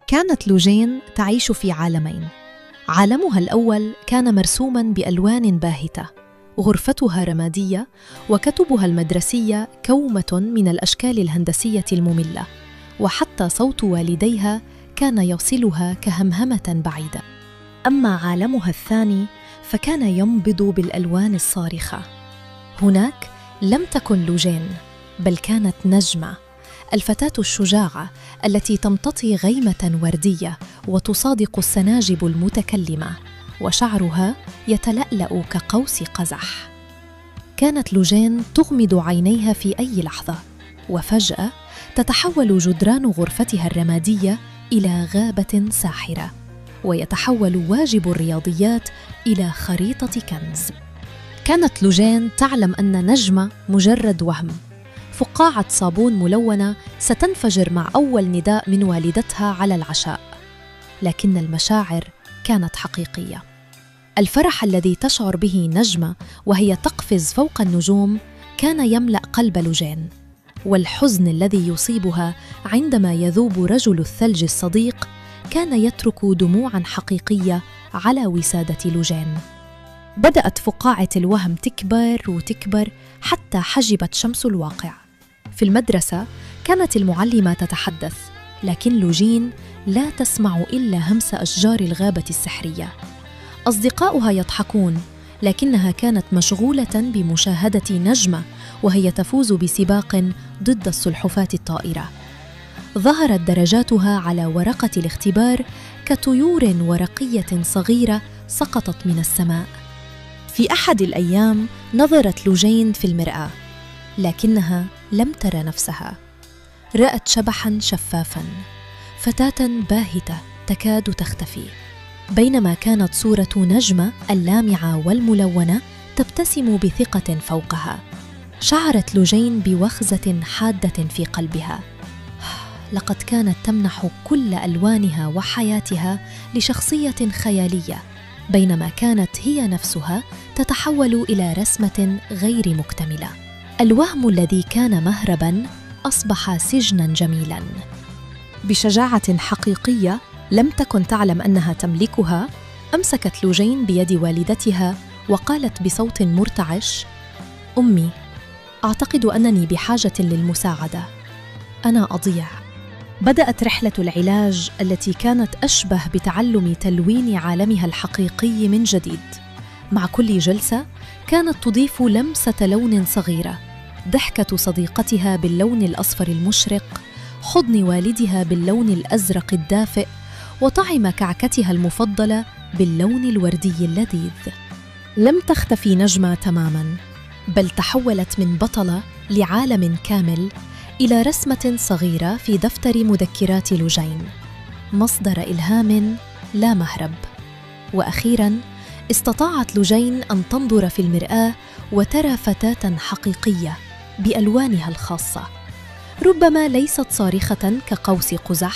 كانت لوجين تعيش في عالمين. عالمها الأول كان مرسوماً بألوان باهتة، غرفتها رمادية، وكتبها المدرسية كومة من الأشكال الهندسية المملة، وحتى صوت والديها كان يصلها كهمهمة بعيدة. أما عالمها الثاني فكان ينبض بالألوان الصارخة. هناك لم تكن لوجين، بل كانت نجمة، الفتاة الشجاعة التي تمتطي غيمة وردية وتصادق السناجب المتكلمة، وشعرها يتلألأ كقوس قزح. كانت لوجين تغمض عينيها في أي لحظة، وفجأة تتحول جدران غرفتها الرمادية إلى غابة ساحرة، ويتحول واجب الرياضيات إلى خريطة كنز. كانت لوجين تعلم أن نجمة مجرد وهم، فقاعة صابون ملونة ستنفجر مع أول نداء من والدتها على العشاء، لكن المشاعر كانت حقيقية. الفرح الذي تشعر به نجمة وهي تقفز فوق النجوم كان يملأ قلب لوجين، والحزن الذي يصيبها عندما يذوب رجل الثلج الصديق كان يترك دموعاً حقيقية على وسادة لوجين. بدأت فقاعة الوهم تكبر وتكبر حتى حجبت شمس الواقع. في المدرسة كانت المعلمة تتحدث، لكن لوجين لا تسمع إلا همس أشجار الغابة السحرية. أصدقاؤها يضحكون، لكنها كانت مشغولة بمشاهدة نجمة وهي تفوز بسباق ضد السلحفاة الطائرة. ظهرت درجاتها على ورقة الاختبار كطيور ورقية صغيرة سقطت من السماء. في أحد الأيام نظرت لوجين في المرآة، لكنها لم تر نفسها. رأت شبحاً شفافاً، فتاة باهتة تكاد تختفي، بينما كانت صورة نجمة اللامعة والملونة تبتسم بثقة فوقها. شعرت لوجين بوخزة حادة في قلبها. لقد كانت تمنح كل ألوانها وحياتها لشخصية خيالية، بينما كانت هي نفسها تتحول إلى رسمة غير مكتملة. الوهم الذي كان مهرباً أصبح سجناً جميلاً. بشجاعة حقيقية لم تكن تعلم أنها تملكها، أمسكت لوجين بيد والدتها وقالت بصوت مرتعش: أمي، أعتقد أنني بحاجة للمساعدة، أنا أضيع. بدأت رحلة العلاج التي كانت أشبه بتعلم تلوين عالمها الحقيقي من جديد. مع كل جلسة كانت تضيف لمسة لون صغيرة، ضحكة صديقتها باللون الأصفر المشرق، حضن والدها باللون الأزرق الدافئ، وطعم كعكتها المفضلة باللون الوردي اللذيذ. لم تختفي نجمة تماماً، بل تحولت من بطلة لعالم كامل إلى رسمة صغيرة في دفتر مذكرات لوجين، مصدر إلهام لا مهرب. وأخيراً استطاعت لوجين أن تنظر في المرآة وترى فتاة حقيقية بألوانها الخاصة، ربما ليست صارخة كقوس قزح،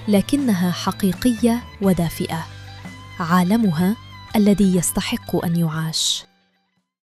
لكنها حقيقية ودافئة، عالمها الذي يستحق أن يعاش.